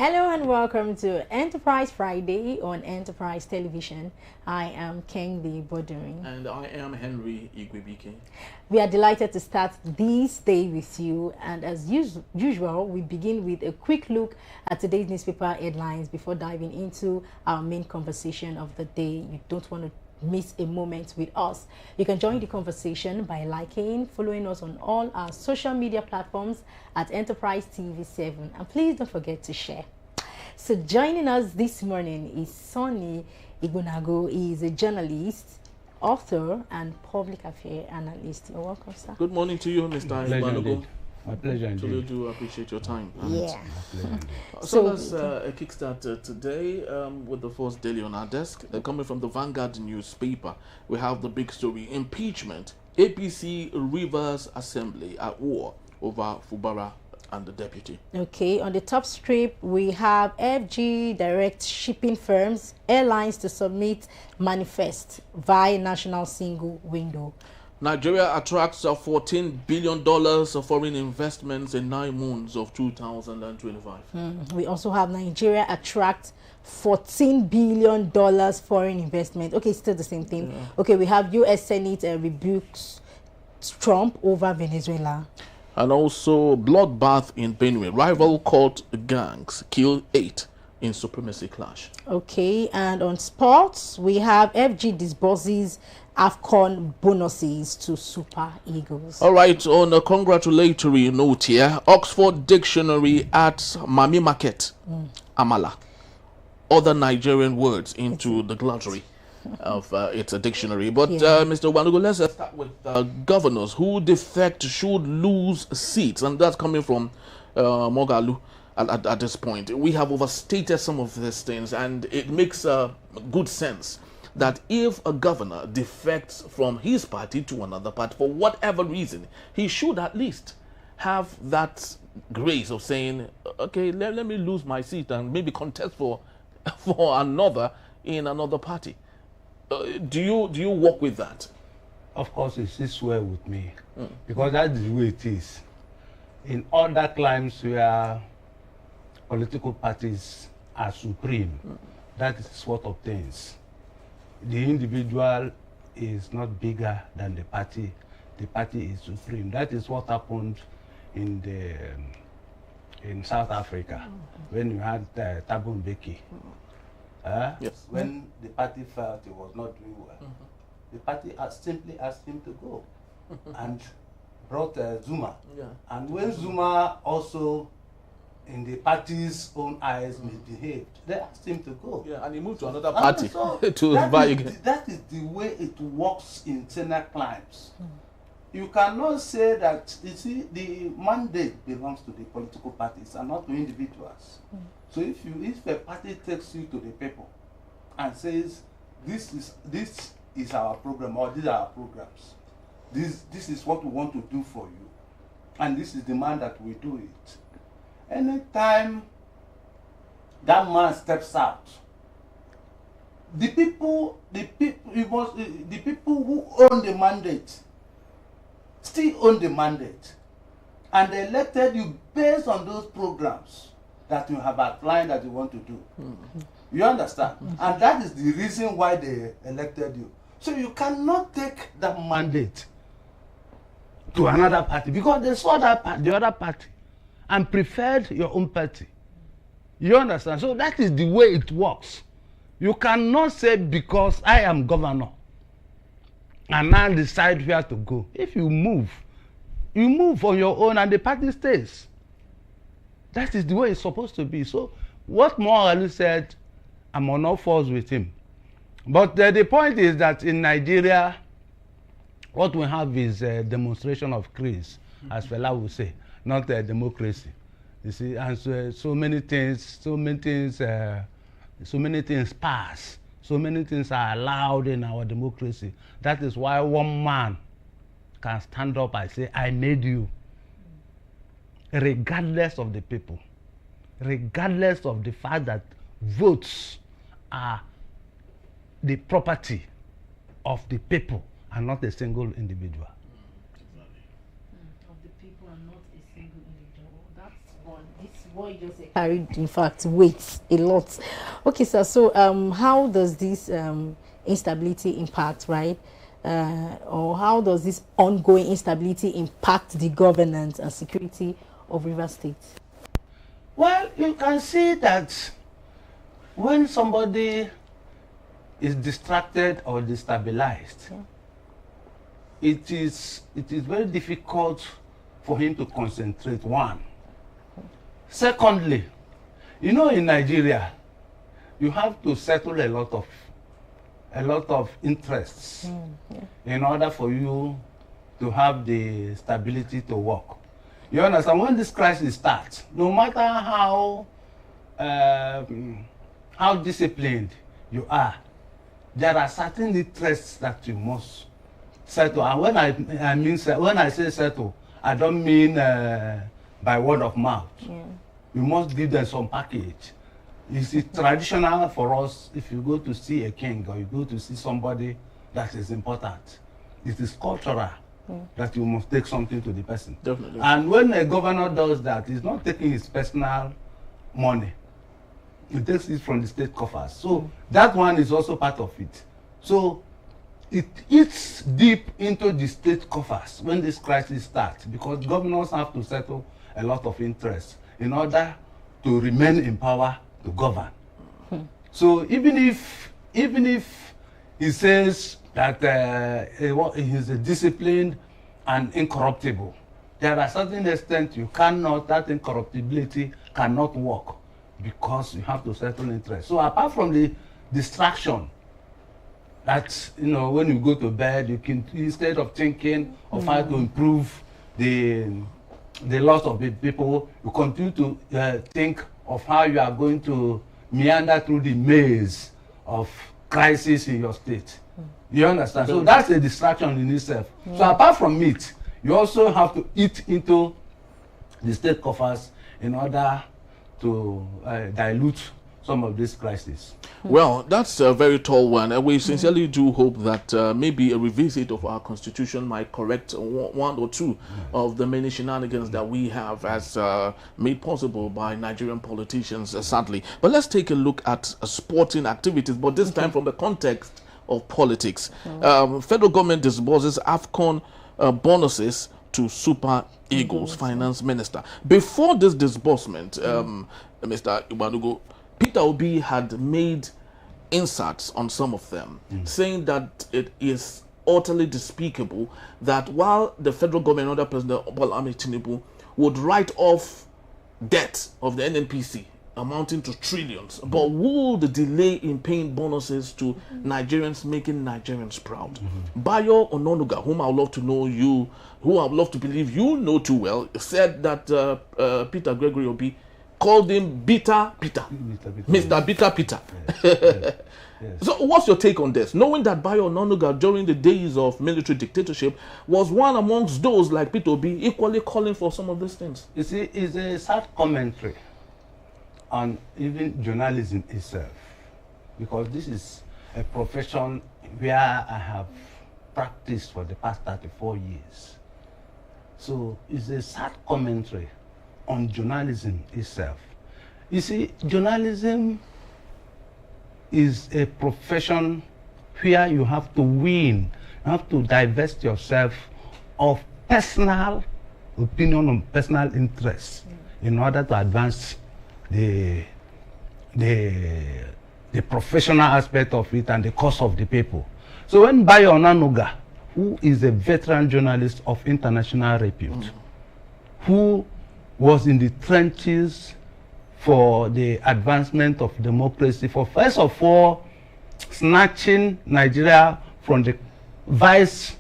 Hello and welcome to Enterprise Friday on Enterprise Television. I am Kingsley Bodering. And I am Henry Igwebike. We are delighted to start this day with you, and as usual, we begin with a quick look at today's newspaper headlines before diving into our main conversation of the day. You don't want to miss a moment with us. You can join the conversation by liking, following us on all our social media platforms at Enterprise TV7, and please don't forget to share. So joining us this morning is Sonny Igbonago. He is a journalist, author, and public affairs analyst. You're welcome, sir. Good morning to you, Mr. Igbonago. My pleasure indeed. So we do appreciate your time. Yeah. So let's kickstart today with the first daily on our desk. Coming from the Vanguard newspaper, we have the big story: impeachment. APC Rivers Assembly at war over Fubara and the deputy. Okay, on the top strip, we have FG direct shipping firms, airlines to submit manifest via national single window. Nigeria attracts $14 billion of foreign investments in 9 months of 2025. We also have Nigeria attract $14 billion foreign investment. Okay, still the same thing. Yeah. Okay, we have U.S. Senate rebukes Trump over Venezuela. And also bloodbath in Benue. Rival cult gangs kill 8 in supremacy clash. Okay, and on sports, we have FG disburses AFCON bonuses to Super Eagles. All right, on a congratulatory note here, Oxford Dictionary adds Mami Market, Amala, other Nigerian words into the glossary of its dictionary. But Mr. Wanugo, let's start with governors who defect should lose seats, and that's coming from Mogalu. At this point, we have overstated some of these things, and it makes good sense that if a governor defects from his party to another party for whatever reason, he should at least have that grace of saying, okay, let me lose my seat and maybe contest for another in another party. Do you work with that? Of course, it sits well with me, because that's the way it is. In other climes where political parties are supreme, that is what obtains. The individual is not bigger than the party is supreme. That is what happened in South Africa when you had Thabo Mbeki. Yes. When the party felt it was not doing well, the party simply asked him to go and brought Zuma. Yeah. And when Zuma also, in the party's own eyes, misbehaved, they asked him to go. Yeah, and he moved to another party So to buy again. that is the way it works in tenure climes. You cannot say that, you see, the mandate belongs to the political parties and not to individuals. So if a party takes you to the people and says, this is our program, or these are our programs, this is what we want to do for you, and this is the man that we do it. Anytime that man steps out, the people who own the mandate still own the mandate, and they elected you based on those programs that you have outlined that you want to do. You understand? And that is the reason why they elected you. So you cannot take that mandate to another party, because they saw the other party and preferred your own party. You understand? So that is the way it works. You cannot say, because I am governor and now decide where to go. If you move on your own and the party stays. That is the way it's supposed to be. So what Moralu said, I'm on all fours with him. But the point is that in Nigeria, what we have is a demonstration of grace, as Fela would say, not a democracy. You see, and so many things pass. So many things are allowed in our democracy. That is why one man can stand up and say, I made you, regardless of the people, regardless of the fact that votes are the property of the people and not a single individual. Of the people and not a single individual. That's one. This what you just said carried, in fact, weight a lot. Okay, sir. So, how does this instability impact, right? Or how does this ongoing instability impact the governance and security of Rivers State? Well, you can see that when somebody is distracted or destabilized, it is very difficult for him to concentrate, one. Secondly, you know, in Nigeria, you have to settle a lot of interests in order for you to have the stability to work. You understand? When this crisis starts, no matter how disciplined you are, there are certain interests that you must settle. And when I say settle, I don't mean by word of mouth. You must give them some package. It's traditional for us. If you go to see a king or you go to see somebody that is important, it is cultural that you must take something to the person. Definitely. And when a governor does that, he's not taking his personal money. He takes it from the state coffers. So that one is also part of it. So it eats deep into the state coffers when this crisis starts, because governors have to settle a lot of interests in order to remain in power to govern. So even if he says that he's a disciplined and incorruptible, there are certain extent that incorruptibility cannot work, because you have to settle interest. So apart from the distraction that, you know, when you go to bed, you can, instead of thinking of how to improve the loss of the people, you continue to think of how you are going to meander through the maze of crisis in your state. You understand? So that's a distraction in itself. So apart from it, you also have to eat into the state coffers in order to dilute some of these crises. Well, that's a very tall one, and we sincerely do hope that maybe a revisit of our constitution might correct one or two of the many shenanigans that we have as made possible by Nigerian politicians, sadly. But let's take a look at sporting activities, but this time from the context of politics. Federal government disburses AFCON bonuses to Super Eagles Finance Minister. Before this disbursement, Mr. Ibanugo, Peter Obi had made inserts on some of them, saying that it is utterly despicable that while the federal government under President Bola Ahmed Tinubu would write off debt of the NNPC amounting to trillions, but will the delay in paying bonuses to Nigerians making Nigerians proud? Bayo Ononuga, whom I would love to know you, who I would love to believe you know too well, said that Peter Gregory Obi called him Bitter Peter, Mr. Bitter Peter. Yes. So what's your take on this? Knowing that Bayo Ononuga during the days of military dictatorship was one amongst those like Peter Obi equally calling for some of these things. You see, it's a sad commentary on even journalism itself, because this is a profession where I have practiced for the past 34 years. So it's a sad commentary on journalism itself. You see, journalism is a profession where you have to win, you have to divest yourself of personal opinion and personal interests in order to advance the professional aspect of it and the cause of the people. So when Bayo Ononuga, who is a veteran journalist of international repute, who was in the trenches for the advancement of democracy, for first of all snatching Nigeria from the vice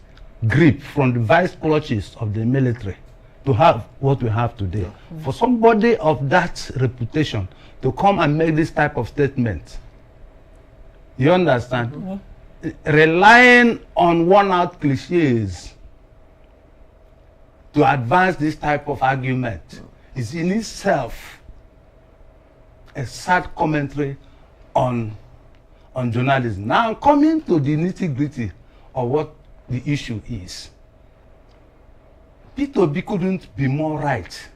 grip, from the vice clutches of the military, to have what we have today. For somebody of that reputation to come and make this type of statement, you understand? Relying on worn-out cliches to advance this type of argument is in itself a sad commentary on journalism. Now, coming to the nitty-gritty of what the issue is, Peter Obi couldn't be more right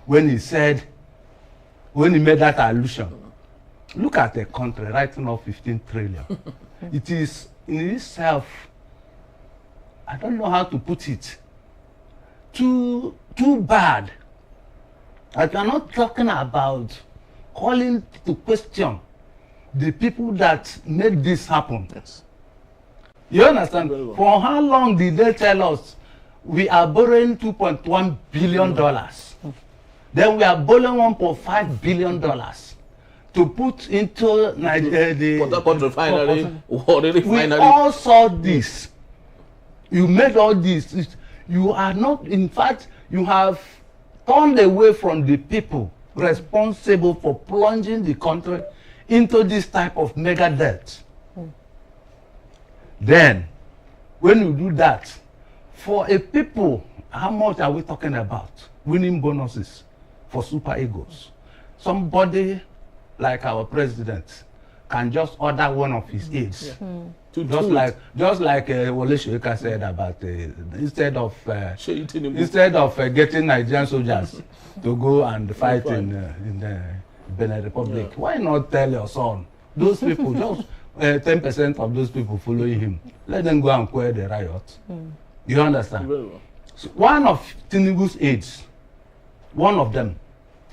when he said when he made that allusion. Look at the country writing off 15 trillion. It is in itself, I don't know how to put it, too bad. I are not talking about calling to question the people that made this happen. Yes. You understand? Well. For how long did they tell us we are borrowing $2.1 billion? Then we are borrowing $1.5 billion to put into the Port refinery, we all saw this. You made all this. You are not, in fact, you have turned away from the people responsible for plunging the country into this type of mega debt. Then, when you do that, for a people, how much are we talking about? Winning bonuses for super egos. Somebody like our president can just order one of his aides. Just like Wole Soyinka said about instead of getting Nigerian soldiers to go and fight in the Benin Republic, why not tell your son, those people, just 10% of those people following him, let them go and quell the riot. You understand? So one of Tinubu's aides, one of them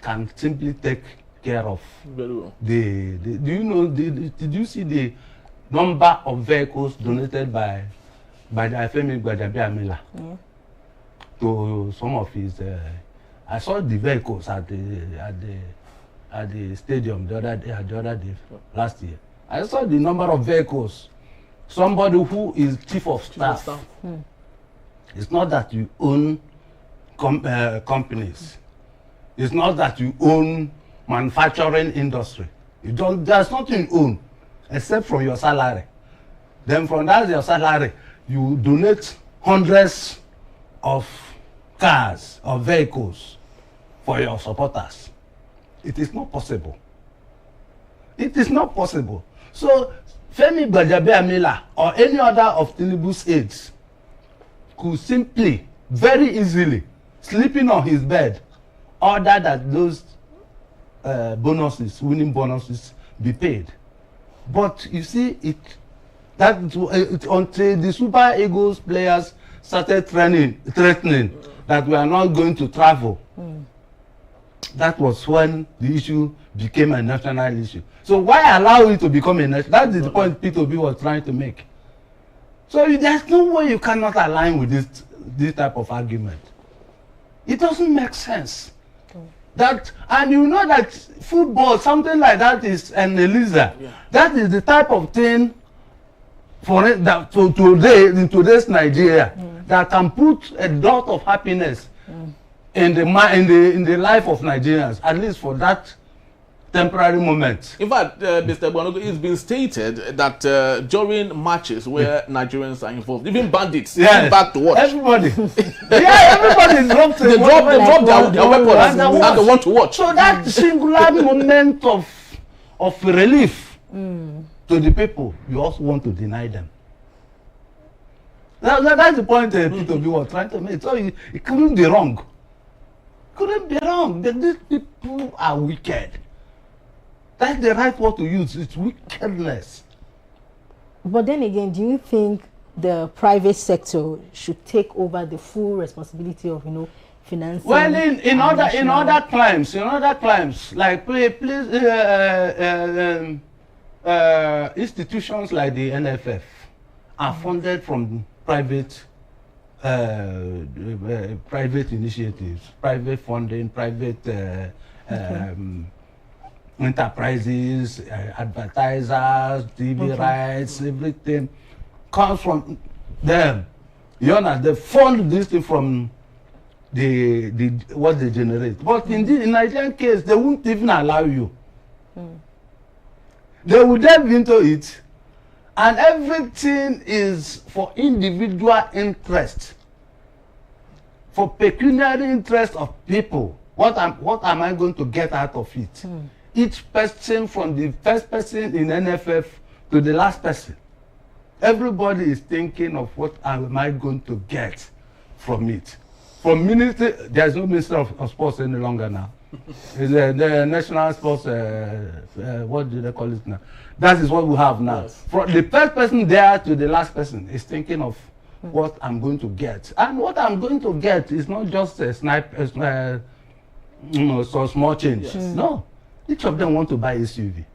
can simply take care of do you know, did you see the number of vehicles donated by the Femi Gbajabiamila to some of his I saw the vehicles at the stadium the other day last year. I saw the number of vehicles. Somebody who is chief of staff. It's not that you own companies. It's not that you own manufacturing industry. You don't. There's nothing you own except from your salary. Then from that your salary, you donate hundreds of cars or vehicles for your supporters. It is not possible. It is not possible. So Femi Gbajabiamila or any other of Tinubu's aides could simply, very easily, sleeping on his bed, order that those winning bonuses, be paid. But you see, until the Super Eagles players started threatening that we are not going to travel, that was when the issue became a national issue. So why allow it to become a national? That is the point P2B was trying to make. So there's no way you cannot align with this type of argument. It doesn't make sense. That, and you know that football, something like that is an Eliza. That is the type of thing for it, that for today, in today's Nigeria, that can put a lot of happiness in the life of Nigerians, at least for that temporary moment. In fact, Mr. Bonogo, it's been stated that during matches where Nigerians are involved, even bandits, come back to watch. Everybody. Everybody dropped they drop their weapons and they want to watch. So that singular moment of relief to the people, you also want to deny them. That's the point P2B was trying to make. So it couldn't be wrong. Couldn't be wrong. These people are wicked. That's the right word to use. It's wickedness. But then again, do you think the private sector should take over the full responsibility of, financing? Well, in other climes, like institutions like the NFF are funded from private initiatives, private funding, private enterprises, advertisers, TV rights, everything comes from them. You understand? They fund this thing from the what they generate. But in Nigerian case, they won't even allow you. They will delve into it, and everything is for individual interest, for pecuniary interest of people. What am I going to get out of it? Each person, from the first person in NFF to the last person, everybody is thinking of what am I going to get from it. From minister, there's no minister of sports any longer now. It's the national sports, what do they call it now? That is what we have now. Yes. From the first person there to the last person is thinking of what I'm going to get. And what I'm going to get is not just a snipe, so small change. Yes. No, each of them want to buy SUV.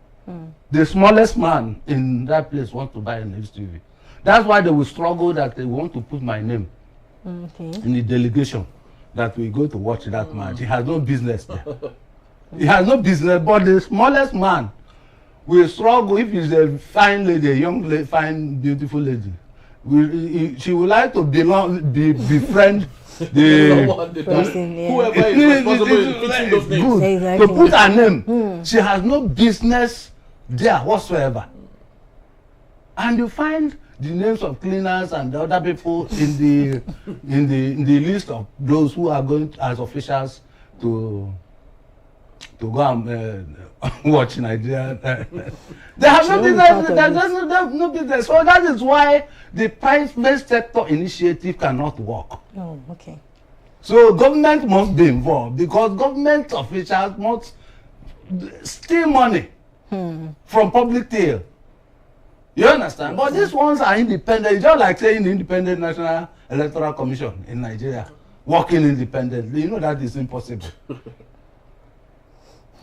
The smallest man in that place wants to buy an SUV. That's why they will struggle that they want to put my name in the delegation that we go to watch that match. He has no business there. He has no business, but the smallest man will struggle if he's a fine lady, a young lady, fine, beautiful lady. She would like to befriend the person, yeah. whoever is responsible in fixing those names. good Exactly. to put her name. She has no business there whatsoever. And you find the names of cleaners and the other people in the list of those who are going as officials to go and watch Nigeria. They have no business. There's no business. So that is why the private sector initiative cannot work. Oh, okay. So government must be involved because government officials must steal money from public till. You understand? But these ones are independent. It's just like saying the Independent National Electoral Commission in Nigeria working independently. You know that is impossible.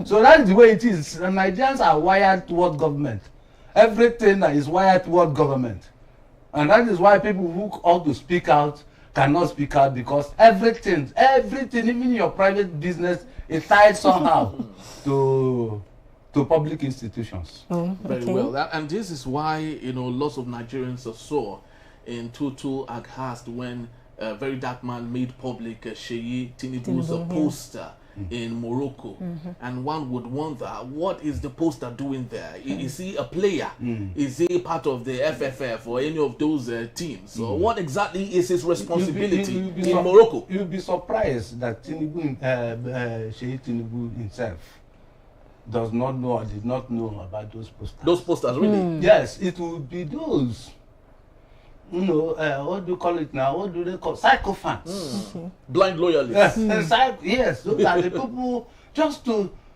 So that is the way it is. And Nigerians are wired toward government. Everything that is wired toward government. And that is why people who ought to speak out cannot speak out because everything, even your private business, is tied somehow to public institutions. Oh, Very okay. well. And this is why, lots of Nigerians are sore in total aghast when a very dark man made public Sheyi Tinubu's poster in Morocco. And one would wonder, what is the poster doing there? Is he a player? Is he part of the FFF or any of those teams? So what exactly is his responsibility in Morocco? You'll be surprised that Tinubu, Sheyi Tinubu himself does not know or did not know about those posters. Those posters, really? Yes, it will be those. What do you call it now? What do they call sycophants? Blind loyalists. Yes, those are the people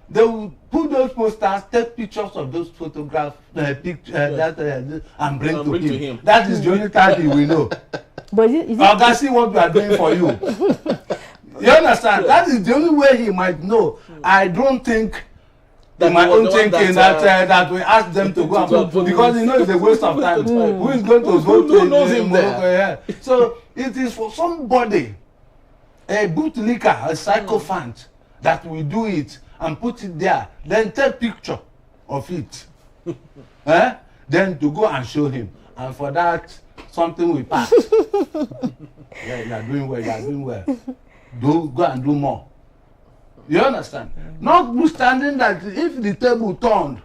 they will put those posters, take pictures of those photographs, and bring to him. That is the only time he will know. But I'll see what we are doing for you. You understand? That is the only way he might know. I don't think in my own thinking that we ask them to go and vote because it's a waste of time. Who is going to vote? Who knows him Morocco? Yeah. So it is for somebody, a bootlicker, a sycophant, that will do it and put it there, then take picture of it, then to go and show him, and for that something will pass. Yeah, you are doing well. You are doing well. Go and do more. You understand? Notwithstanding that if the table turned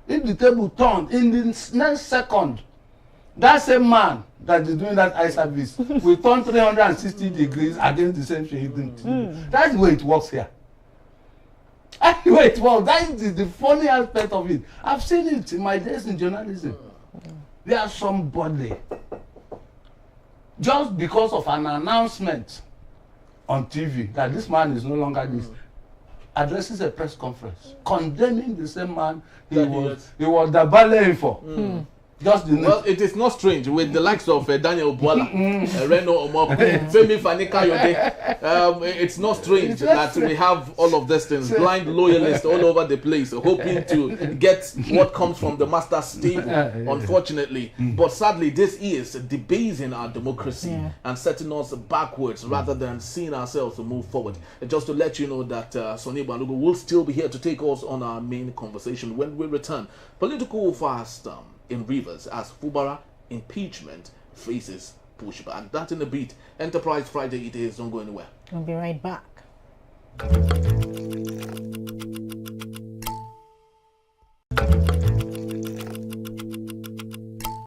in the next second, that same man that is doing that eye service will turn 360 degrees against the same thing. That's the way it works here. That's the way it works. That is the funny aspect of it. I've seen it in my days in journalism. There's somebody, just because of an announcement on TV that this man is no longer this, addresses a press conference condemning the same man he was the ballet for. Well, it is not strange with the likes of Daniel Bwala, Reno Omoko, Femi Fani-Kayode. It's not strange that we have all of these things, blind loyalists all over the place, hoping to get what comes from the master's table, unfortunately. But sadly, this is debasing our democracy and setting us backwards rather than seeing ourselves to move forward. Just to let you know that Sonny Balugu will still be here to take us on our main conversation when we return. Political fast in Rivers as Fubara impeachment faces pushback. That in a beat. Enterprise Friday it is. Don't go anywhere. We'll be right back.